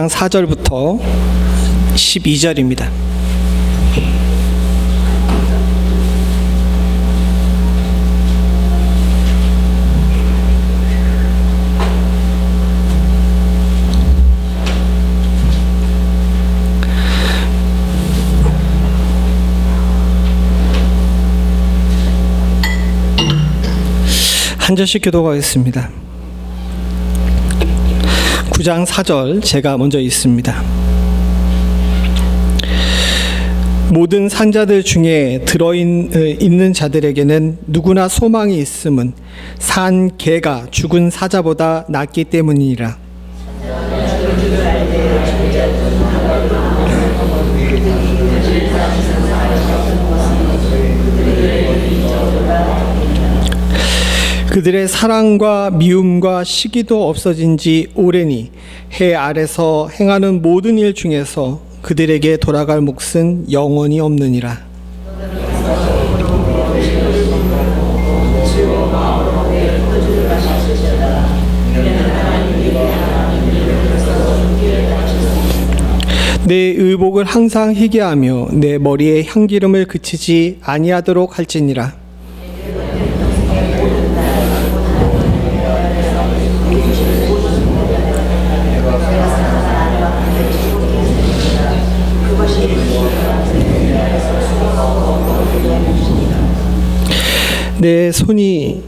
4절부터 12절입니다. 한 절씩 교독하겠습니다. 9장 4절 제가 먼저 읽습니다. 모든 산자들 중에 들어있는 자들에게는 누구나 소망이 있음은 산 개가 죽은 사자보다 낫기 때문이니라. 그들의 사랑과 미움과 시기도 없어진 지 오래니 해 아래서 행하는 모든 일 중에서 그들에게 돌아갈 몫은 영원히 없느니라. 내 의복을 항상 희게 하며 내 머리에 향기름을 그치지 아니하도록 할지니라. 내 손이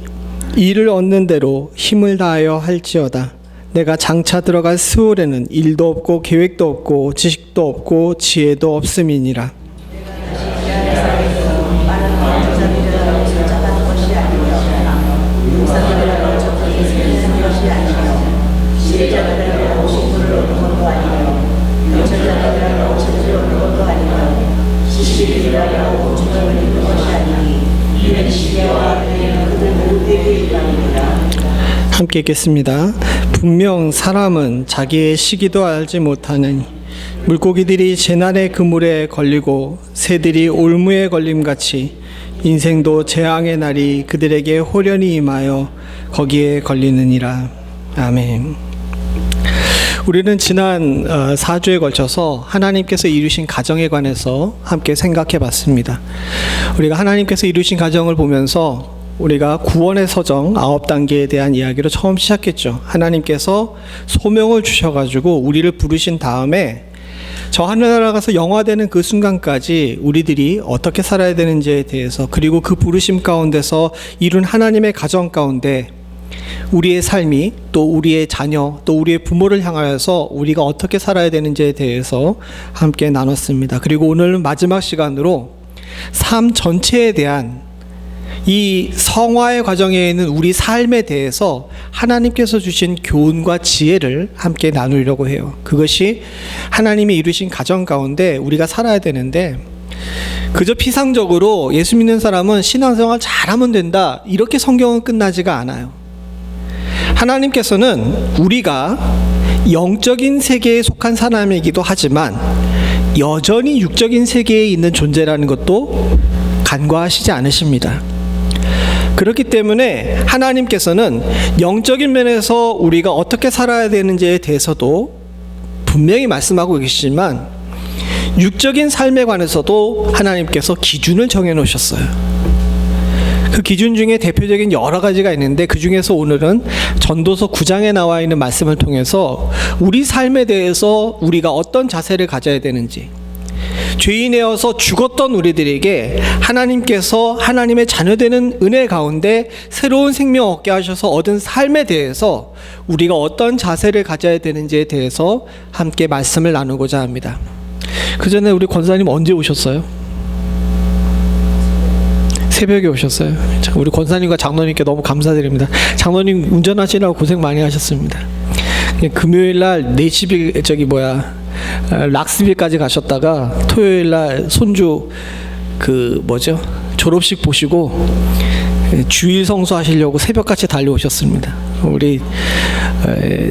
일을 얻는 대로 힘을 다하여 할지어다. 내가 장차 들어갈 스올에는 일도 없고 계획도 없고 지식도 없고 지혜도 없음이니라. 함께 읽겠습니다. 분명 사람은 자기의 시기도 알지 못하느니 물고기들이 재난의 그물에 걸리고 새들이 올무에 걸림같이 인생도 재앙의 날이 그들에게 호련히 임하여 거기에 걸리느니라. 아멘. 우리는 지난 4주에 걸쳐서 하나님께서 이루신 가정에 관해서 함께 생각해 봤습니다. 우리가 하나님께서 이루신 가정을 보면서 우리가 구원의 서정 9단계에 대한 이야기로 처음 시작했죠. 하나님께서 소명을 주셔가지고 우리를 부르신 다음에 저 하늘나라 가서 영화되는 그 순간까지 우리들이 어떻게 살아야 되는지에 대해서, 그리고 그 부르심 가운데서 이룬 하나님의 가정 가운데 우리의 삶이, 또 우리의 자녀, 또 우리의 부모를 향하여서 우리가 어떻게 살아야 되는지에 대해서 함께 나눴습니다. 그리고 오늘은 마지막 시간으로 삶 전체에 대한 이 성화의 과정에 있는 우리 삶에 대해서 하나님께서 주신 교훈과 지혜를 함께 나누려고 해요. 그것이 하나님이 이루신 가정 가운데 우리가 살아야 되는데, 그저 피상적으로 예수 믿는 사람은 신앙생활 잘하면 된다, 이렇게 성경은 끝나지가 않아요. 하나님께서는 우리가 영적인 세계에 속한 사람이기도 하지만 여전히 육적인 세계에 있는 존재라는 것도 간과하시지 않으십니다. 그렇기 때문에 하나님께서는 영적인 면에서 우리가 어떻게 살아야 되는지에 대해서도 분명히 말씀하고 계시지만 육적인 삶에 관해서도 하나님께서 기준을 정해 놓으셨어요. 그 기준 중에 대표적인 여러 가지가 있는데, 그 중에서 오늘은 전도서 9장에 나와 있는 말씀을 통해서 우리 삶에 대해서 우리가 어떤 자세를 가져야 되는지, 죄인이어서 죽었던 우리들에게 하나님께서 하나님의 자녀되는 은혜 가운데 새로운 생명 얻게 하셔서 얻은 삶에 대해서 우리가 어떤 자세를 가져야 되는지에 대해서 함께 말씀을 나누고자 합니다. 그 전에 우리 권사님 언제 오셨어요? 새벽에 오셨어요. 우리 권사님과 장로님께 너무 감사드립니다. 장로님 운전하시느라고 고생 많이 하셨습니다. 금요일날 4시 락스빌까지 가셨다가 토요일날 손주 졸업식 보시고 주일 성수하시려고 새벽같이 달려오셨습니다.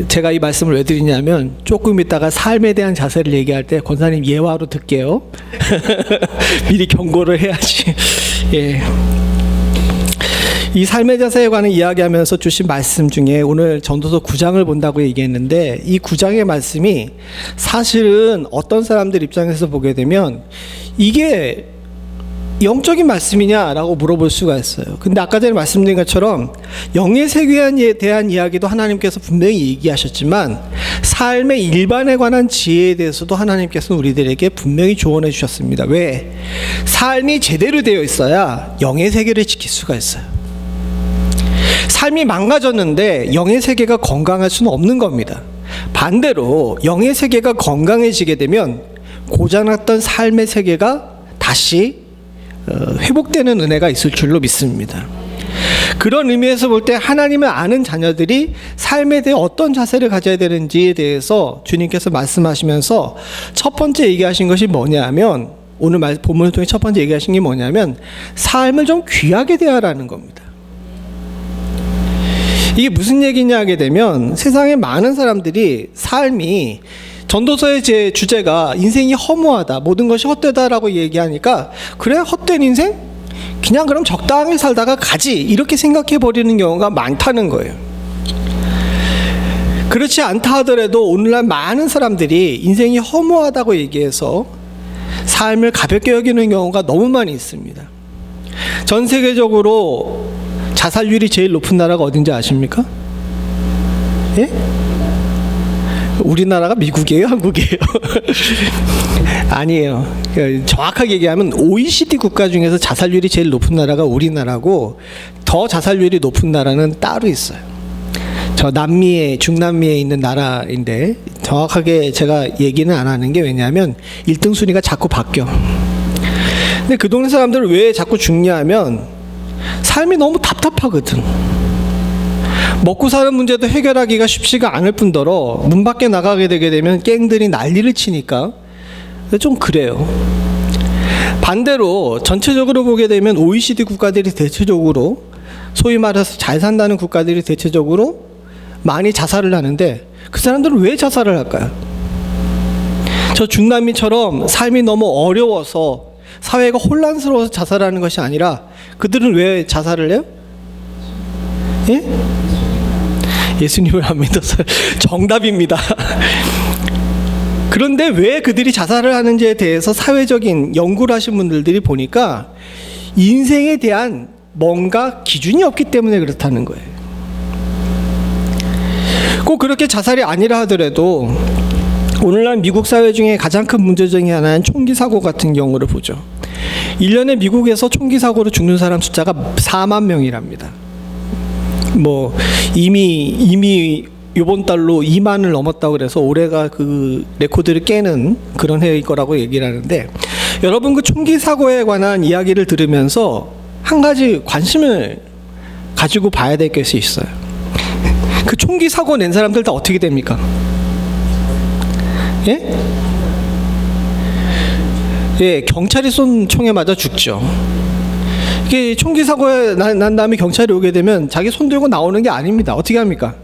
제가 이 말씀을 왜 드리냐면, 조금 있다가 삶에 대한 자세를 얘기할 때 권사님 예화로 듣게요. 미리 경고를 해야지. 예. 이 삶의 자세에 관한 이야기하면서 주신 말씀 중에 오늘 전도서 9장을 본다고 얘기했는데, 이 9장의 말씀이 사실은 어떤 사람들 입장에서 보게 되면 이게 영적인 말씀이냐라고 물어볼 수가 있어요. 근데 아까 전에 말씀드린 것처럼 영의 세계에 대한 이야기도 하나님께서 분명히 얘기하셨지만, 삶의 일반에 관한 지혜에 대해서도 하나님께서 우리들에게 분명히 조언해 주셨습니다. 왜? 삶이 제대로 되어 있어야 영의 세계를 지킬 수가 있어요. 삶이 망가졌는데 영의 세계가 건강할 수는 없는 겁니다. 반대로 영의 세계가 건강해지게 되면 고장났던 삶의 세계가 다시 회복되는 은혜가 있을 줄로 믿습니다. 그런 의미에서 볼 때 하나님을 아는 자녀들이 삶에 대해 어떤 자세를 가져야 되는지에 대해서 주님께서 말씀하시면서 첫 번째 얘기하신 것이 뭐냐면, 오늘 본문을 통해 첫 번째 얘기하신 게 뭐냐면 삶을 좀 귀하게 대하라는 겁니다. 이게 무슨 얘기냐 하게 되면, 세상에 많은 사람들이 삶이, 전도서의 제 주제가 인생이 허무하다, 모든 것이 헛되다라고 얘기하니까, 그래 헛된 인생? 그냥 그럼 적당히 살다가 가지, 이렇게 생각해 버리는 경우가 많다는 거예요. 그렇지 않다 하더라도 오늘날 많은 사람들이 인생이 허무하다고 얘기해서 삶을 가볍게 여기는 경우가 너무 많이 있습니다. 전 세계적으로 자살률이 제일 높은 나라가 어딘지 아십니까? 예? 우리나라가 미국이에요? 한국이에요? 아니에요. 정확하게 얘기하면 OECD 국가 중에서 자살률이 제일 높은 나라가 우리나라고, 더 자살률이 높은 나라는 따로 있어요. 저 남미에, 중남미에 있는 나라인데, 정확하게 제가 얘기는 안 하는 게 왜냐하면 1등 순위가 자꾸 바뀌어. 근데 그 동네 사람들은 왜 자꾸 죽냐 하면 삶이 너무 답답하거든. 먹고 사는 문제도 해결하기가 쉽지가 않을 뿐더러 문 밖에 나가게 되게 되면 갱들이 난리를 치니까 좀 그래요. 반대로 전체적으로 보게 되면 OECD 국가들이 대체적으로, 소위 말해서 잘 산다는 국가들이 대체적으로 많이 자살을 하는데, 그 사람들은 왜 자살을 할까요? 저 중남미처럼 삶이 너무 어려워서, 사회가 혼란스러워서 자살하는 것이 아니라, 그들은 왜 자살을 해요? 예? 예수님을 안 믿어서. 정답입니다. 그런데 왜 그들이 자살을 하는지에 대해서 사회적인 연구를 하신 분들이 보니까 인생에 대한 뭔가 기준이 없기 때문에 그렇다는 거예요. 꼭 그렇게 자살이 아니라 하더라도 오늘날 미국 사회 중에 가장 큰 문제 중에 하나는 총기 사고 같은 경우를 보죠. 1년에 미국에서 총기 사고로 죽는 사람 숫자가 4만 명이랍니다. 뭐 이미 이번 달로 2만을 넘었다고 그래서 올해가 그 레코드를 깨는 그런 해일 거라고 얘기를 하는데, 여러분 그 총기 사고에 관한 이야기를 들으면서 한 가지 관심을 가지고 봐야 될 것이 있어요. 그 총기 사고 낸 사람들 다 어떻게 됩니까? 예? 예, 경찰이 쏜 총에 맞아 죽죠. 이게 총기 사고에 난 다음에 경찰이 오게 되면 자기 손 들고 나오는 게 아닙니다. 어떻게 합니까?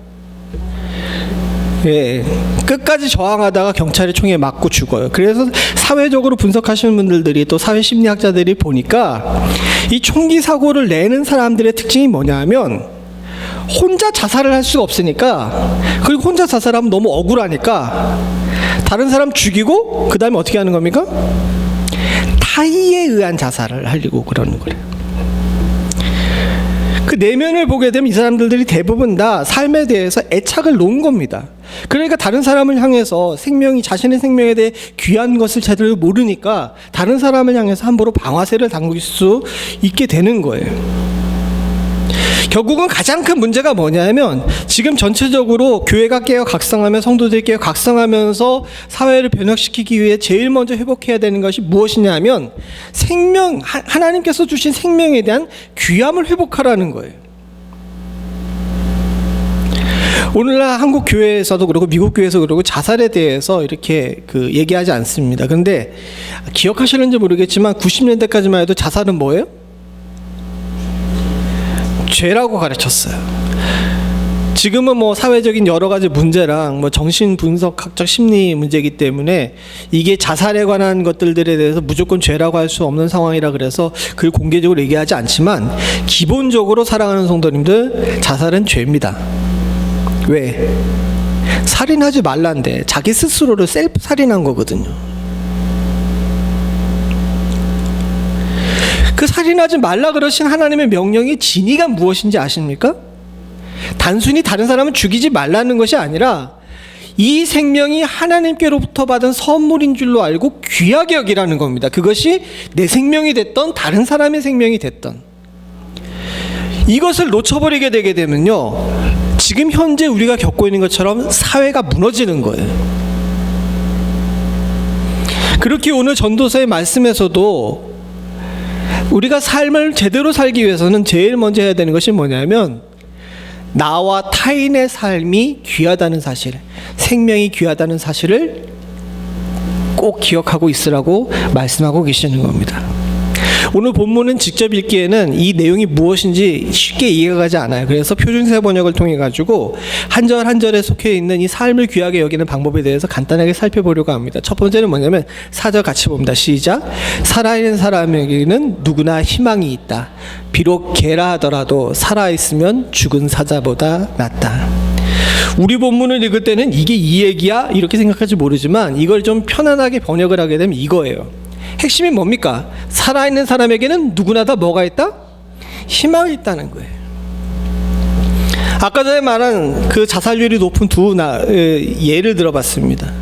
예, 끝까지 저항하다가 경찰이 총에 맞고 죽어요. 그래서 사회적으로 분석하시는 분들이, 또 사회심리학자들이 보니까 이 총기 사고를 내는 사람들의 특징이 뭐냐면, 혼자 자살을 할 수가 없으니까, 그리고 혼자 자살하면 너무 억울하니까 다른 사람 죽이고 그 다음에 어떻게 하는 겁니까? 타의에 의한 자살을 하려고 그러는 거예요. 그 내면을 보게 되면 이 사람들이 대부분 다 삶에 대해서 애착을 놓은 겁니다. 그러니까 다른 사람을 향해서 자신의 생명에 대해 귀한 것을 제대로 모르니까 다른 사람을 향해서 함부로 방아쇠를 당길 수 있게 되는 거예요. 결국은 가장 큰 문제가 뭐냐면, 지금 전체적으로 교회가 깨어 각성하며 성도들이 깨어 각성하면서 사회를 변혁시키기 위해 제일 먼저 회복해야 되는 것이 무엇이냐면, 하나님께서 주신 생명에 대한 귀함을 회복하라는 거예요. 오늘날 한국 교회에서도 그렇고 미국 교회에서 그렇고 자살에 대해서 이렇게 얘기하지 않습니다. 그런데 기억하시는지 모르겠지만 90년대까지만 해도 자살은 뭐예요? 죄라고 가르쳤어요. 지금은 뭐 사회적인 여러 가지 문제랑 뭐 정신 분석학적 심리 문제이기 때문에 이게 자살에 관한 것들에 대해서 무조건 죄라고 할 수 없는 상황이라 그래서 그걸 공개적으로 얘기하지 않지만 기본적으로 사랑하는 성도님들, 자살은 죄입니다. 왜? 살인하지 말란데 자기 스스로를 셀프 살인한 거거든요. 그 살인하지 말라 그러신 하나님의 명령의 진의가 무엇인지 아십니까? 단순히 다른 사람을 죽이지 말라는 것이 아니라 이 생명이 하나님께로부터 받은 선물인 줄로 알고 귀하게 여기라는 겁니다. 그것이 내 생명이 됐던 다른 사람의 생명이 됐던, 이것을 놓쳐버리게 되게 되면요, 지금 현재 우리가 겪고 있는 것처럼 사회가 무너지는 거예요. 그렇게 오늘 전도서의 말씀에서도 우리가 삶을 제대로 살기 위해서는 제일 먼저 해야 되는 것이 뭐냐면 나와 타인의 삶이 귀하다는 사실, 생명이 귀하다는 사실을 꼭 기억하고 있으라고 말씀하고 계시는 겁니다. 오늘 본문은 직접 읽기에는 이 내용이 무엇인지 쉽게 이해가 가지 않아요. 그래서 표준세 번역을 통해 가지고 한 절 한 절에 속해 있는 이 삶을 귀하게 여기는 방법에 대해서 간단하게 살펴보려고 합니다. 첫 번째는 뭐냐면 4절 같이 봅니다. 시작. 살아있는 사람에게는 누구나 희망이 있다. 비록 개라 하더라도 살아있으면 죽은 사자보다 낫다. 우리 본문을 읽을 때는 이게 이 얘기야? 이렇게 생각할지 모르지만 이걸 좀 편안하게 번역을 하게 되면 이거예요. 핵심이 뭡니까? 살아있는 사람에게는 누구나 다 뭐가 있다? 희망이 있다는 거예요. 아까 전에 말한 그 자살률이 높은 두 예를 들어봤습니다.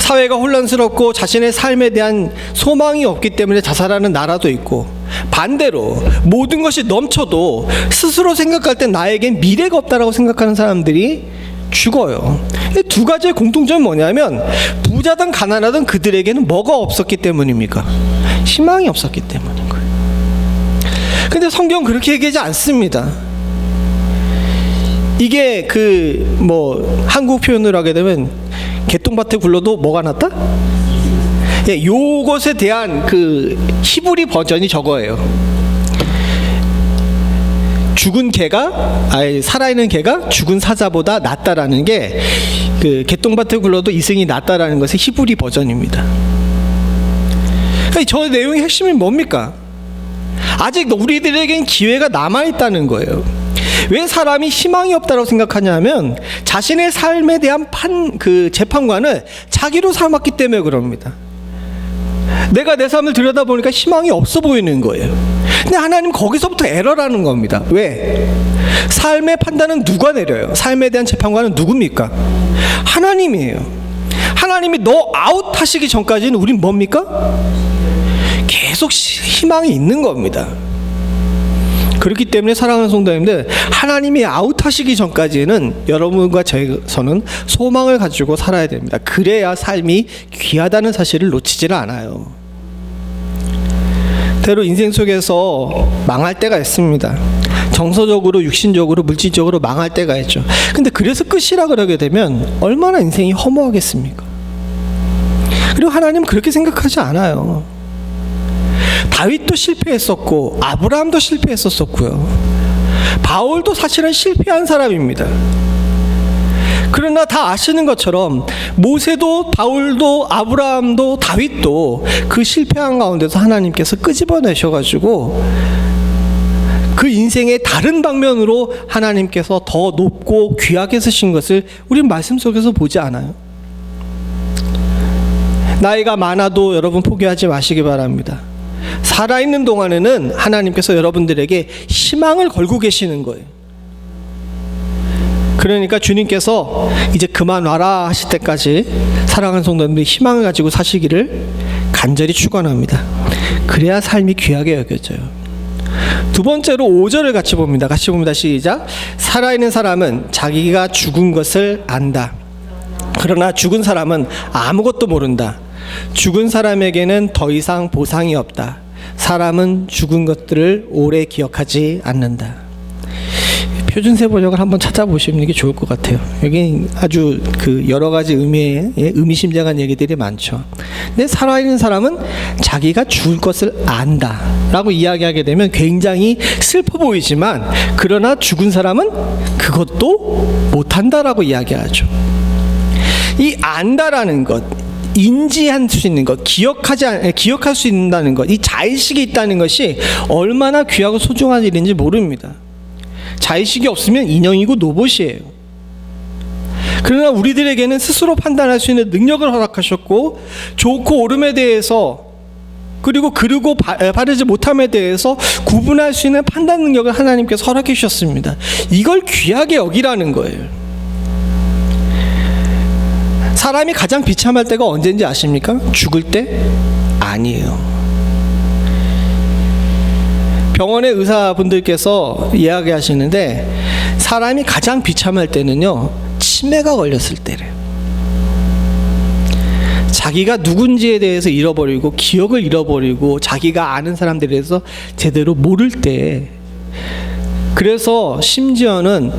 사회가 혼란스럽고 자신의 삶에 대한 소망이 없기 때문에 자살하는 나라도 있고, 반대로 모든 것이 넘쳐도 스스로 생각할 때 나에겐 미래가 없다라고 생각하는 사람들이 죽어요. 이 두 가지의 공통점이 뭐냐면 부자든 가난하든 그들에게는 뭐가 없었기 때문입니까? 희망이 없었기 때문인 거예요. 근데 성경은 그렇게 얘기하지 않습니다. 이게 한국 표현으로 하게 되면 개똥밭에 굴러도 뭐가 났다? 예, 요것에 대한 그 히브리 버전이 저거예요. 죽은 개가, 살아있는 개가 죽은 사자보다 낫다라는 게 그 개똥밭에 굴러도 이승이 낫다라는 것의 히브리 버전입니다. 저 내용의 핵심이 뭡니까? 아직 우리들에겐 기회가 남아있다는 거예요. 왜 사람이 희망이 없다고 생각하냐면 자신의 삶에 대한 재판관을 자기로 삼았기 때문에 그럽니다. 내가 내 삶을 들여다보니까 희망이 없어 보이는 거예요. 근데 하나님 거기서부터 에러라는 겁니다. 왜? 삶의 판단은 누가 내려요? 삶에 대한 재판관은 누굽니까? 하나님이에요. 하나님이 너 아웃 하시기 전까지는 우린 뭡니까? 계속 희망이 있는 겁니다. 그렇기 때문에 사랑하는 성도님들, 하나님이 아웃하시기 전까지는 여러분과 저는 소망을 가지고 살아야 됩니다. 그래야 삶이 귀하다는 사실을 놓치지를 않아요. 때로 인생 속에서 망할 때가 있습니다. 정서적으로, 육신적으로, 물질적으로 망할 때가 있죠. 근데 그래서 끝이라 그러게 되면 얼마나 인생이 허무하겠습니까? 그리고 하나님은 그렇게 생각하지 않아요. 다윗도 실패했었고 아브라함도 실패했었고요. 바울도 사실은 실패한 사람입니다. 그러나 다 아시는 것처럼 모세도 바울도 아브라함도 다윗도 그 실패한 가운데서 하나님께서 끄집어내셔가지고 그 인생의 다른 방면으로 하나님께서 더 높고 귀하게 쓰신 것을 우린 말씀 속에서 보지 않아요. 나이가 많아도 여러분 포기하지 마시기 바랍니다. 살아있는 동안에는 하나님께서 여러분들에게 희망을 걸고 계시는 거예요. 그러니까 주님께서 이제 그만 와라 하실 때까지 사랑하는 성도님들이 희망을 가지고 사시기를 간절히 축원합니다. 그래야 삶이 귀하게 여겨져요. 두 번째로 5절을 같이 봅니다. 시작. 살아있는 사람은 자기가 죽은 것을 안다. 그러나 죽은 사람은 아무것도 모른다. 죽은 사람에게는 더 이상 보상이 없다. 사람은 죽은 것들을 오래 기억하지 않는다. 표준세 번역을 한번 찾아보시는 게 좋을 것 같아요. 여기 아주 그 여러 가지 의미의 의미심장한 얘기들이 많죠. 근데 살아있는 사람은 자기가 죽을 것을 안다라고 이야기하게 되면 굉장히 슬퍼 보이지만, 그러나 죽은 사람은 그것도 못한다라고 이야기하죠. 이 안다라는 것, 인지할 수 있는 것, 기억할 수 있다는 것, 이 자의식이 있다는 것이 얼마나 귀하고 소중한 일인지 모릅니다. 자의식이 없으면 인형이고 로봇이에요. 그러나 우리들에게는 스스로 판단할 수 있는 능력을 허락하셨고, 좋고 옳음에 대해서, 그리고 바르지 못함에 대해서 구분할 수 있는 판단 능력을 하나님께서 허락해 주셨습니다. 이걸 귀하게 여기라는 거예요. 사람이 가장 비참할 때가 언제인지 아십니까? 죽을 때? 아니에요. 병원의 의사분들께서 이야기하시는데, 사람이 가장 비참할 때는요, 치매가 걸렸을 때래요. 자기가 누군지에 대해서 잃어버리고, 기억을 잃어버리고, 자기가 아는 사람들에 대해서 제대로 모를 때, 그래서 심지어는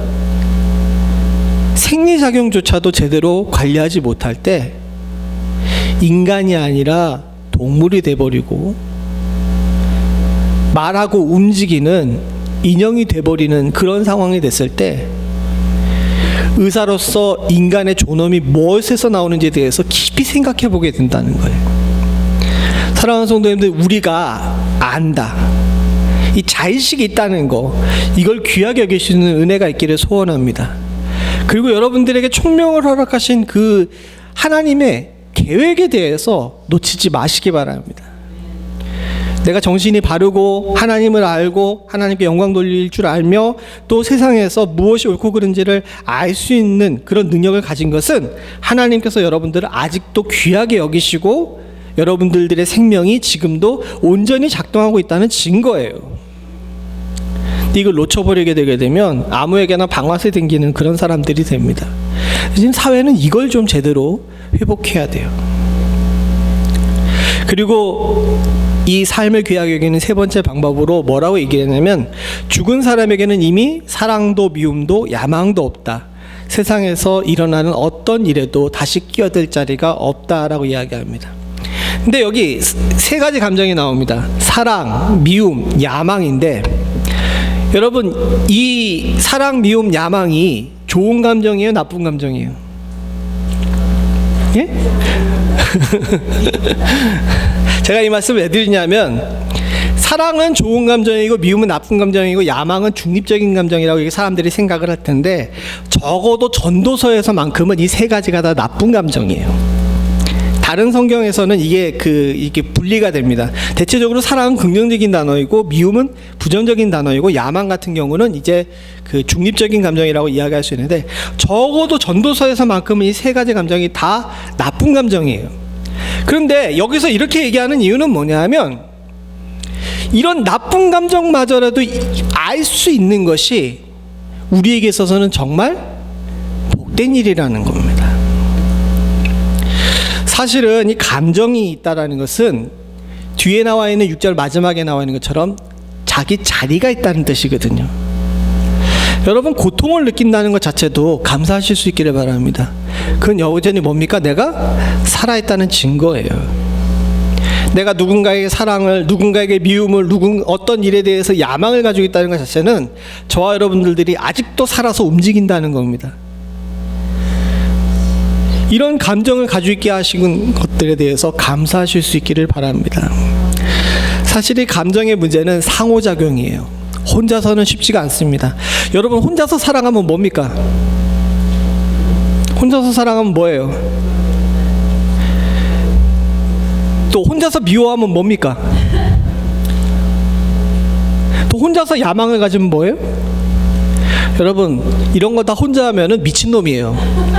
생리작용조차도 제대로 관리하지 못할 때 인간이 아니라 동물이 돼버리고 말하고 움직이는 인형이 돼버리는 그런 상황이 됐을 때, 의사로서 인간의 존엄이 무엇에서 나오는지에 대해서 깊이 생각해 보게 된다는 거예요. 사랑하는 성도님들, 우리가 안다, 이 자의식이 있다는 거, 이걸 귀하게 여기시는 은혜가 있기를 소원합니다. 그리고 여러분들에게 총명을 허락하신 그 하나님의 계획에 대해서 놓치지 마시기 바랍니다. 내가 정신이 바르고 하나님을 알고 하나님께 영광 돌릴 줄 알며 또 세상에서 무엇이 옳고 그른지를 알 수 있는 그런 능력을 가진 것은 하나님께서 여러분들을 아직도 귀하게 여기시고 여러분들의 생명이 지금도 온전히 작동하고 있다는 증거예요. 이걸 놓쳐버리게 되게 되면 아무에게나 방아쇠 당기는 그런 사람들이 됩니다. 지금 사회는 이걸 좀 제대로 회복해야 돼요. 그리고 이 삶을 귀하게 여기는 세 번째 방법으로 뭐라고 얘기했냐면, 죽은 사람에게는 이미 사랑도 미움도 야망도 없다. 세상에서 일어나는 어떤 일에도 다시 끼어들 자리가 없다라고 이야기합니다. 근데 여기 세 가지 감정이 나옵니다. 사랑, 미움, 야망인데, 여러분, 이 사랑, 미움, 야망이 좋은 감정이에요, 나쁜 감정이에요? 예? 제가 이 말씀을 왜 드리냐면, 사랑은 좋은 감정이고 미움은 나쁜 감정이고 야망은 중립적인 감정이라고 이렇게 사람들이 생각을 할 텐데, 적어도 전도서에서만큼은 이 세 가지가 다 나쁜 감정이에요. 다른 성경에서는 이게 분리가 됩니다. 대체적으로 사랑은 긍정적인 단어이고 미움은 부정적인 단어이고 야망 같은 경우는 이제 그 중립적인 감정이라고 이야기할 수 있는데, 적어도 전도서에서만큼은 이 세 가지 감정이 다 나쁜 감정이에요. 그런데 여기서 이렇게 얘기하는 이유는 뭐냐면, 이런 나쁜 감정마저라도 알 수 있는 것이 우리에게 있어서는 정말 복된 일이라는 겁니다. 사실은 이 감정이 있다라는 것은 뒤에 나와 있는 6절 마지막에 나와 있는 것처럼 자기 자리가 있다는 뜻이거든요. 여러분, 고통을 느낀다는 것 자체도 감사하실 수 있기를 바랍니다. 그건 여전히 뭡니까? 내가 살아있다는 증거예요. 내가 누군가에게 사랑을, 누군가에게 미움을, 어떤 일에 대해서 야망을 가지고 있다는 것 자체는 저와 여러분들이 아직도 살아서 움직인다는 겁니다. 이런 감정을 가지고 있게 하신 것들에 대해서 감사하실 수 있기를 바랍니다. 사실 이 감정의 문제는 상호작용이에요. 혼자서는 쉽지가 않습니다. 여러분, 혼자서 사랑하면 뭡니까? 혼자서 사랑하면 뭐예요? 또 혼자서 미워하면 뭡니까? 또 혼자서 야망을 가지면 뭐예요? 여러분, 이런 거 다 혼자 하면은 미친놈이에요.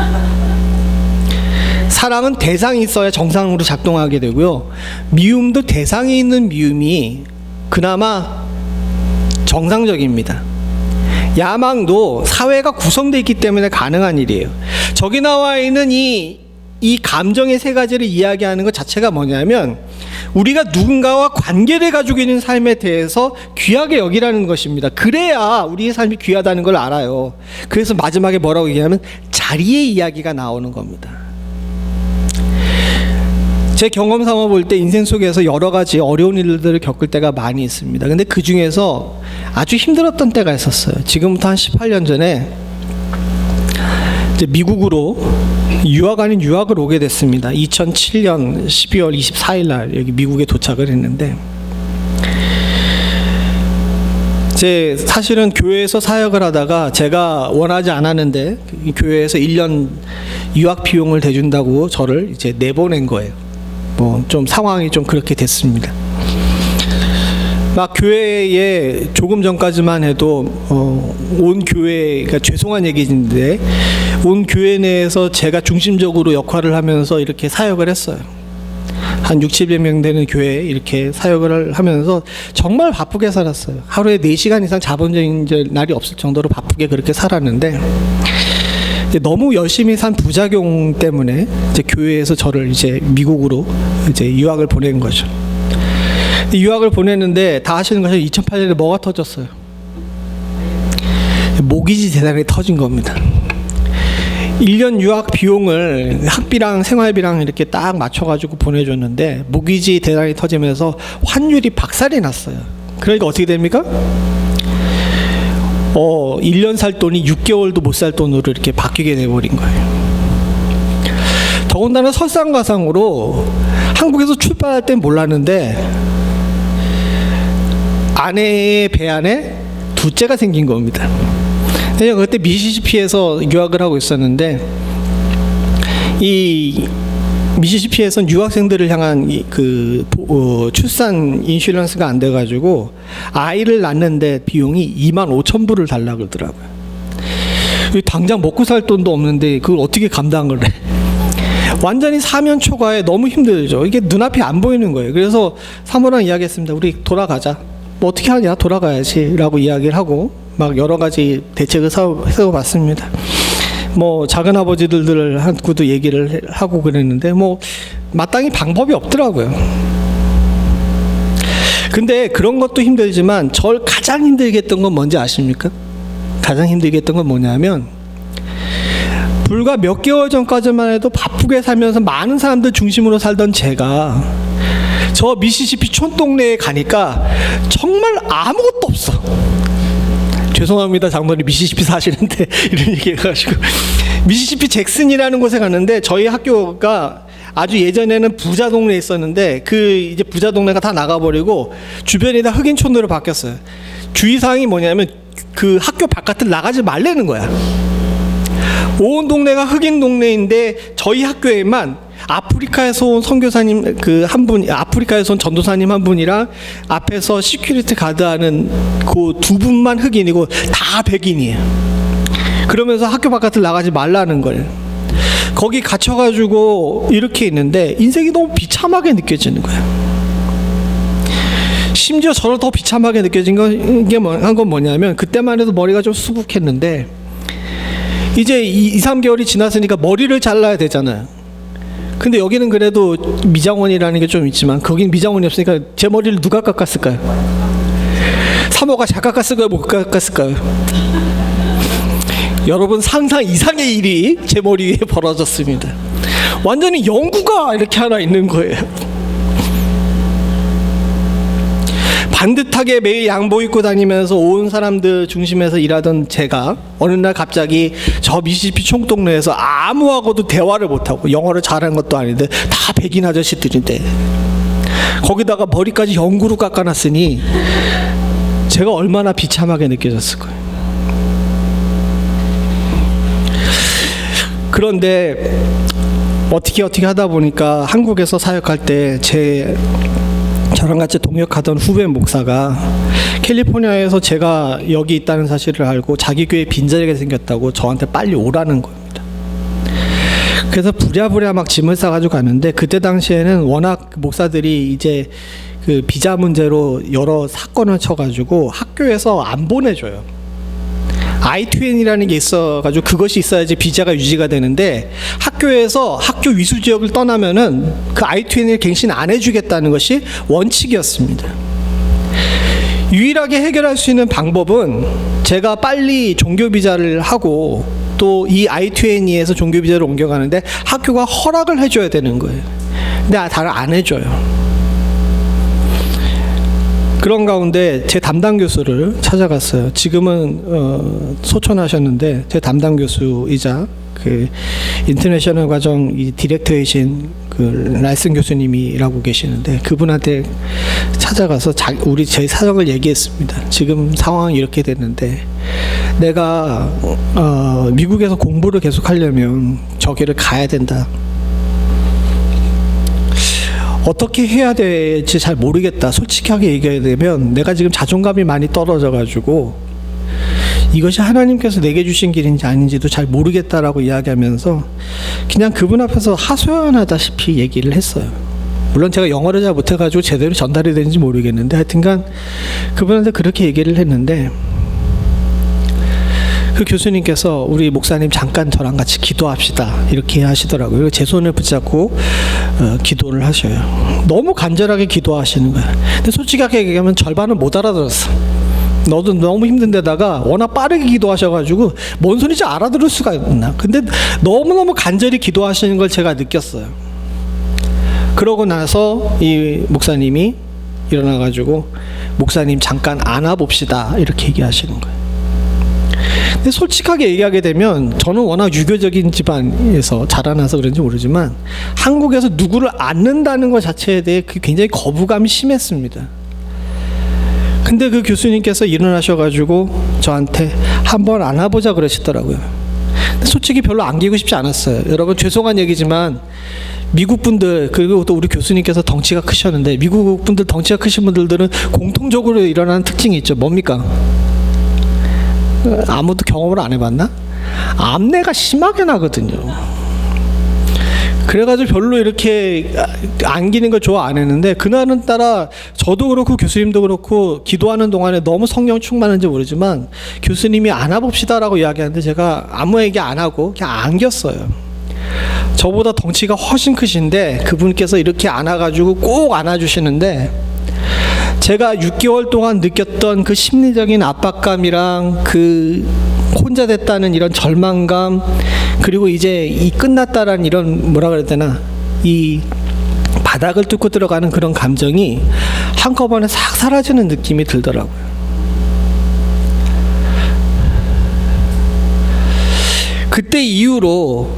사랑은 대상이 있어야 정상으로 작동하게 되고요. 미움도 대상이 있는 미움이 그나마 정상적입니다. 야망도 사회가 구성되어 있기 때문에 가능한 일이에요. 저기 나와 있는 이 이 감정의 세 가지를 이야기하는 것 자체가 뭐냐면 우리가 누군가와 관계를 가지고 있는 삶에 대해서 귀하게 여기라는 것입니다. 그래야 우리의 삶이 귀하다는 걸 알아요. 그래서 마지막에 뭐라고 얘기하면 자리의 이야기가 나오는 겁니다. 제 경험 삼아 볼 때 인생 속에서 여러 가지 어려운 일들을 겪을 때가 많이 있습니다. 근데 그 중에서 아주 힘들었던 때가 있었어요. 지금부터 한 18년 전에 이제 미국으로 유학 아닌 유학을 오게 됐습니다. 2007년 12월 24일 날 여기 미국에 도착을 했는데, 제 사실은 교회에서 사역을 하다가 제가 원하지 않았는데 교회에서 1년 유학 비용을 대준다고 저를 이제 내보낸 거예요. 뭐 좀 상황이 좀 그렇게 됐습니다. 막 교회에 조금 전까지만 해도 온 교회가 죄송한 얘기인데 온 교회 내에서 제가 중심적으로 역할을 하면서 이렇게 사역을 했어요. 한 60~70명 되는 교회에 이렇게 사역을 하면서 정말 바쁘게 살았어요. 하루에 4시간 이상 자본적인 날이 없을 정도로 바쁘게 그렇게 살았는데, 이제 너무 열심히 산 부작용 때문에 이제 교회에서 저를 이제 미국으로 이제 유학을 보낸 거죠. 유학을 보냈는데 다 아시는 것처럼 2008년에 뭐가 터졌어요? 모기지 재난이 터진 겁니다. 1년 유학 비용을 학비랑 생활비랑 이렇게 딱 맞춰가지고 보내줬는데 모기지 대란이 터지면서 환율이 박살이 났어요. 그러니까 어떻게 됩니까? 1년 살 돈이 6개월도 못 살 돈으로 이렇게 바뀌게 돼버린 거예요. 더군다나 설상가상으로 한국에서 출발할 땐 몰랐는데 아내의 배 안에 둘째가 생긴 겁니다. 제가 그때 미시시피에서 유학을 하고 있었는데, 이 미시시피에선 유학생들을 향한 출산 인슈런스가 안 돼가지고 아이를 낳는데 비용이 25,000불을 달라고 그러더라고요. 당장 먹고 살 돈도 없는데 그걸 어떻게 감당을 해? 완전히 사면초가에 너무 힘들죠. 이게 눈앞이 안 보이는 거예요. 그래서 사모랑 이야기했습니다. 우리 돌아가자. 뭐 어떻게 하냐? 돌아가야지 라고 이야기를 하고 막 여러 가지 대책을 세워봤습니다. 뭐 작은 아버지들을 한구도 얘기를 하고 그랬는데 뭐 마땅히 방법이 없더라고요. 근데 그런 것도 힘들지만 절 가장 힘들게 했던 건 뭔지 아십니까? 가장 힘들게 했던 건 뭐냐면, 불과 몇 개월 전까지만 해도 바쁘게 살면서 많은 사람들 중심으로 살던 제가 저 미시시피 촌동네에 가니까 정말 아무것도 없어. 죄송합니다, 장로님 미시시피 사시는데 이런 얘기 해가지고 미시시피 잭슨이라는 곳에 갔는데, 저희 학교가 아주 예전에는 부자 동네에 있었는데 이제 부자 동네가 다 나가버리고 주변이 다 흑인촌으로 바뀌었어요. 주의사항이 뭐냐면 그 학교 바깥을 나가지 말라는 거야. 온 동네가 흑인 동네인데 저희 학교에만 아프리카에서 온 선교사님 한 분, 아프리카에서 온 전도사님 한 분이랑 앞에서 시큐리티 가드하는 그 두 분만 흑인이고 다 백인이에요. 그러면서 학교 바깥을 나가지 말라는 거예요. 거기 갇혀가지고 이렇게 있는데 인생이 너무 비참하게 느껴지는 거예요. 심지어 저는 더 비참하게 느껴진 건 뭐냐면, 그때만 해도 머리가 좀 수북했는데 이제 2~3개월이 지났으니까 머리를 잘라야 되잖아요. 근데 여기는 그래도 미장원이라는 게 좀 있지만 거긴 미장원이 없으니까 제 머리를 누가 깎았을까요? 사모가 잘 깎았을까요? 못 깎았을까요? 여러분, 상상 이상의 일이 제 머리 위에 벌어졌습니다. 완전히 연구가 이렇게 하나 있는 거예요. 반듯하게 매일 양복 입고 다니면서 온 사람들 중심에서 일하던 제가 어느 날 갑자기 저 미시시피 총동네에서 아무하고도 대화를 못하고, 영어를 잘하는 것도 아닌데 다 백인 아저씨들인데 거기다가 머리까지 연구로 깎아놨으니 제가 얼마나 비참하게 느껴졌을 거예요. 그런데 어떻게 하다 보니까 한국에서 사역할 때 저랑 같이 동역하던 후배 목사가 캘리포니아에서 제가 여기 있다는 사실을 알고 자기 교회에 빈자리가 생겼다고 저한테 빨리 오라는 겁니다. 그래서 부랴부랴 막 짐을 싸가지고 갔는데, 그때 당시에는 워낙 목사들이 이제 그 비자 문제로 여러 사건을 쳐가지고 학교에서 안 보내줘요. I2N이라는 게 있어가지고 그것이 있어야지 비자가 유지가 되는데 학교에서 학교 위수 지역을 떠나면은 그 I2N을 갱신 안 해주겠다는 것이 원칙이었습니다. 유일하게 해결할 수 있는 방법은 제가 빨리 종교 비자를 하고 또 이 I2N에서 종교 비자를 옮겨가는데 학교가 허락을 해줘야 되는 거예요. 근데 다들 안 해줘요. 그런 가운데 제 담당 교수를 찾아갔어요. 지금은 소천하셨는데 제 담당 교수이자 그 인터내셔널 과정 이 디렉터이신 그 라이슨 교수님이라고 계시는데 그분한테 찾아가서 제 사정을 얘기했습니다. 지금 상황이 이렇게 됐는데 내가 미국에서 공부를 계속하려면 저기를 가야 된다. 어떻게 해야 될지 잘 모르겠다. 솔직하게 얘기해야 되면 내가 지금 자존감이 많이 떨어져가지고 이것이 하나님께서 내게 주신 길인지 아닌지도 잘 모르겠다라고 이야기하면서 그냥 그분 앞에서 하소연하다시피 얘기를 했어요. 물론 제가 영어를 잘 못해가지고 제대로 전달이 되는지 모르겠는데 하여튼간 그분한테 그렇게 얘기를 했는데 그 교수님께서 우리 목사님 잠깐 저랑 같이 기도합시다 이렇게 하시더라고요. 제 손을 붙잡고 기도를 하셔요. 너무 간절하게 기도하시는 거예요. 근데 솔직하게 얘기하면 절반은 못 알아들었어. 너도 너무 힘든 데다가 워낙 빠르게 기도하셔가지고 뭔 소리인지 알아들을 수가 있나. 근데 너무너무 간절히 기도하시는 걸 제가 느꼈어요. 그러고 나서 이 목사님이 일어나가지고 목사님 잠깐 안아봅시다 이렇게 얘기하시는 거예요. 근데 솔직하게 얘기하게 되면 저는 워낙 유교적인 집안에서 자라나서 그런지 모르지만 한국에서 누구를 안는다는 것 자체에 대해 굉장히 거부감이 심했습니다. 근데 그 교수님께서 일어나셔가지고 저한테 한번 안아보자 그러시더라고요. 근데 솔직히 별로 안기고 싶지 않았어요. 여러분 죄송한 얘기지만 미국 분들 그리고 또 우리 교수님께서 덩치가 크셨는데 미국 분들 덩치가 크신 분들은 공통적으로 일어나는 특징이 있죠. 뭡니까? 아무도 경험을 안 해봤나? 암내가 심하게 나거든요. 그래가지고 별로 이렇게 안기는 걸 좋아 안 했는데 그날은 따라 저도 그렇고 교수님도 그렇고 기도하는 동안에 너무 성령 충만한지 모르지만 교수님이 안아봅시다라고 이야기하는데 제가 아무 얘기 안 하고 그냥 안겼어요. 저보다 덩치가 훨씬 크신데 그분께서 이렇게 안아가지고 꼭 안아주시는데 제가 6개월 동안 느꼈던 그 심리적인 압박감이랑 그 혼자 됐다는 이런 절망감 그리고 이제 이 끝났다라는 이런 뭐라 그래야 되나 이 바닥을 뚫고 들어가는 그런 감정이 한꺼번에 싹 사라지는 느낌이 들더라고요. 그때 이후로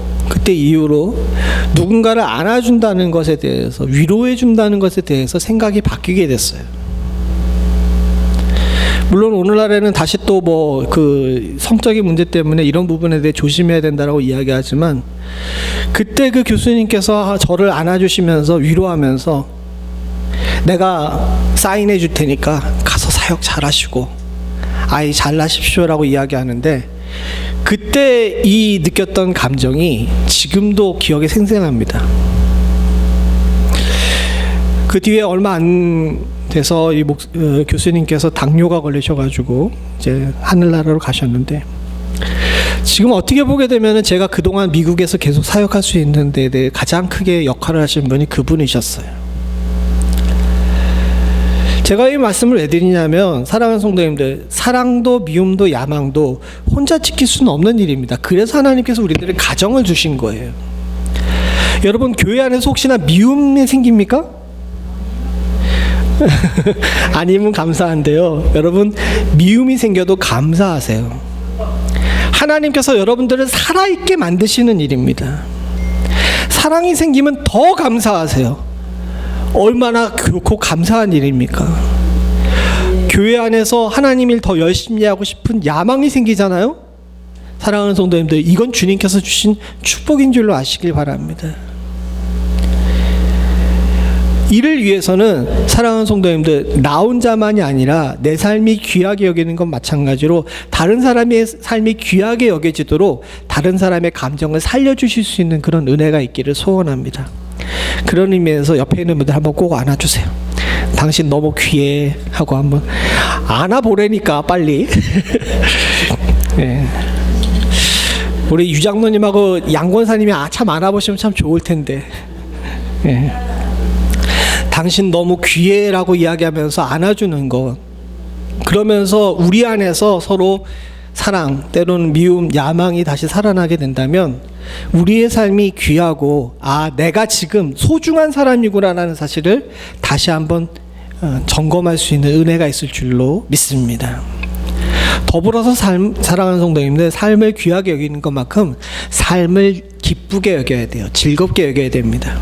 누군가를 안아준다는 것에 대해서 위로해준다는 것에 대해서 생각이 바뀌게 됐어요. 물론 오늘날에는 다시 또 뭐 그 성적인 문제 때문에 이런 부분에 대해 조심해야 된다라고 이야기하지만 그때 그 교수님께서 저를 안아주시면서 위로하면서 내가 사인해 줄 테니까 가서 사역 잘하시고 아이 잘나십시오라고 이야기하는데 그때 이 느꼈던 감정이 지금도 기억에 생생합니다. 그 뒤에 얼마 안 돼서 이 교수님께서 당뇨가 걸리셔가지고 이제 하늘나라로 가셨는데 지금 어떻게 보게 되면은 제가 그동안 미국에서 계속 사역할 수 있는 데 대해 가장 크게 역할을 하신 분이 그분이셨어요. 제가 이 말씀을 왜 드리냐면 사랑하는 성도님들 사랑도 미움도 야망도 혼자 지킬 수는 없는 일입니다. 그래서 하나님께서 우리들의 가정을 주신 거예요. 여러분 교회 안에서 혹시나 미움이 생깁니까? 아니면 감사한데요. 여러분 미움이 생겨도 감사하세요. 하나님께서 여러분들을 살아있게 만드시는 일입니다. 사랑이 생기면 더 감사하세요. 얼마나 좋고 감사한 일입니까? 교회 안에서 하나님 일 더 열심히 하고 싶은 야망이 생기잖아요. 사랑하는 성도님들 이건 주님께서 주신 축복인 줄로 아시길 바랍니다. 이를 위해서는 사랑하는 성도님들 나 혼자만이 아니라 내 삶이 귀하게 여기는 건 마찬가지로 다른 사람의 삶이 귀하게 여겨지도록 다른 사람의 감정을 살려주실 수 있는 그런 은혜가 있기를 소원합니다. 그런 의미에서 옆에 있는 분들 한번 꼭 안아주세요. 당신 너무 귀해 하고 한번 안아보라니까 빨리. 예. 우리 유장로님하고 양권사님이 참 알아보시면 참 좋을 텐데. 예. 당신 너무 귀해라고 이야기하면서 안아주는 것, 그러면서 우리 안에서 서로 사랑, 때로는 미움, 야망이 다시 살아나게 된다면 우리의 삶이 귀하고 내가 지금 소중한 사람이구나라는 사실을 다시 한번 점검할 수 있는 은혜가 있을 줄로 믿습니다. 더불어서 사랑하는 성도님들, 삶을 귀하게 여기는 것만큼 삶을 기쁘게 여겨야 돼요. 즐겁게 여겨야 됩니다.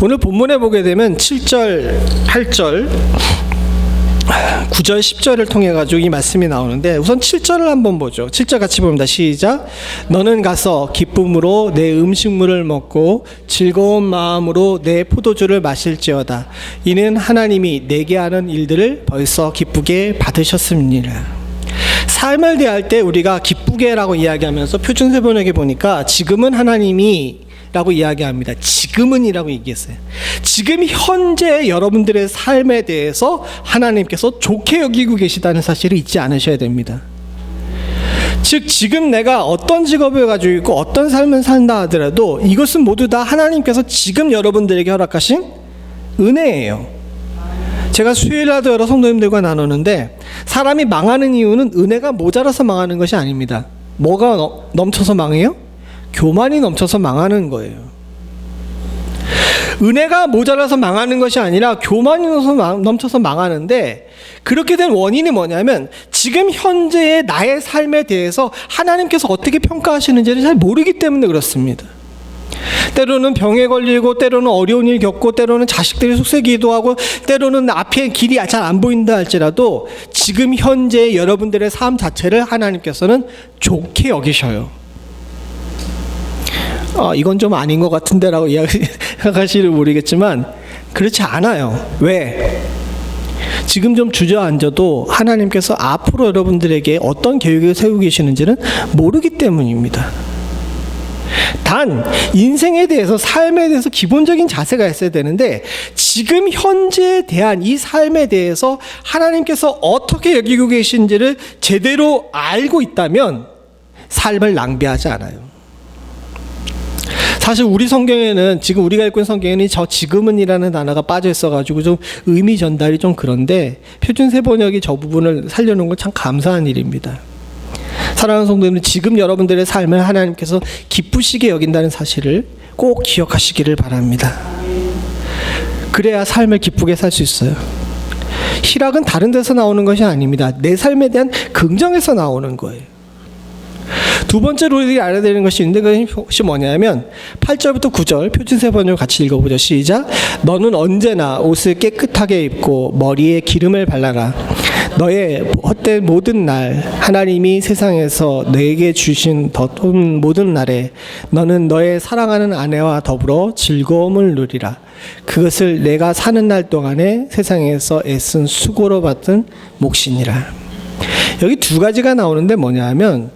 오늘 본문에 보게 되면 7절, 8절, 9절, 10절을 통해 가지고 이 말씀이 나오는데, 우선 7절을 한번 보죠. 7절 같이 봅니다. 시작. 너는 가서 기쁨으로 내 음식물을 먹고 즐거운 마음으로 내 포도주를 마실지어다. 이는 하나님이 내게 하는 일들을 벌써 기쁘게 받으셨음이니라. 삶을 대할 때 우리가 기쁘게라고 이야기하면서 표준세 번역에 보니까 지금은 하나님이 라고 이야기합니다. 지금은이라고 얘기했어요. 지금 현재 여러분들의 삶에 대해서 하나님께서 좋게 여기고 계시다는 사실을 잊지 않으셔야 됩니다. 즉 지금 내가 어떤 직업을 가지고 있고 어떤 삶을 산다 하더라도 이것은 모두 다 하나님께서 지금 여러분들에게 허락하신 은혜예요. 제가 수요일날도 여러 성도님들과 나누는데, 사람이 망하는 이유는 은혜가 모자라서 망하는 것이 아닙니다. 뭐가 넘쳐서 망해요? 교만이 넘쳐서 망하는 거예요. 은혜가 모자라서 망하는 것이 아니라 교만이 넘쳐서 망하는데, 그렇게 된 원인이 뭐냐면 지금 현재의 나의 삶에 대해서 하나님께서 어떻게 평가하시는지를 잘 모르기 때문에 그렇습니다. 때로는 병에 걸리고, 때로는 어려운 일 겪고, 때로는 자식들이 속세기도 하고, 때로는 앞에 길이 잘 안 보인다 할지라도 지금 현재 여러분들의 삶 자체를 하나님께서는 좋게 여기셔요. 이건 좀 아닌 것 같은데 라고 이야기하실지 모르겠지만 그렇지 않아요. 왜? 지금 좀 주저앉아도 하나님께서 앞으로 여러분들에게 어떤 계획을 세우고 계시는지는 모르기 때문입니다. 단 인생에 대해서, 삶에 대해서 기본적인 자세가 있어야 되는데, 지금 현재에 대한 이 삶에 대해서 하나님께서 어떻게 여기고 계신지를 제대로 알고 있다면 삶을 낭비하지 않아요. 사실 우리 성경에는, 지금 우리가 읽고 있는 성경에는 저 지금은이라는 단어가 빠져 있어가지고 좀 의미 전달이 좀 그런데, 표준세 번역이 저 부분을 살려놓은 건 참 감사한 일입니다. 사랑하는 성도님들, 지금 여러분들의 삶을 하나님께서 기쁘시게 여긴다는 사실을 꼭 기억하시기를 바랍니다. 그래야 삶을 기쁘게 살 수 있어요. 희락은 다른 데서 나오는 것이 아닙니다. 내 삶에 대한 긍정에서 나오는 거예요. 두 번째로 우리들이 알아야 되는 것이 있는데, 그것이 뭐냐면 8절부터 9절 표준세 번역을 같이 읽어보죠. 시작. 너는 언제나 옷을 깨끗하게 입고 머리에 기름을 발라라. 너의 헛된 모든 날, 하나님이 세상에서 너에게 주신 덧없는 모든 날에 너는 너의 사랑하는 아내와 더불어 즐거움을 누리라. 그것을 내가 사는 날 동안에 세상에서 애쓴 수고로 받은 몫이니라. 여기 두 가지가 나오는데 뭐냐 하면,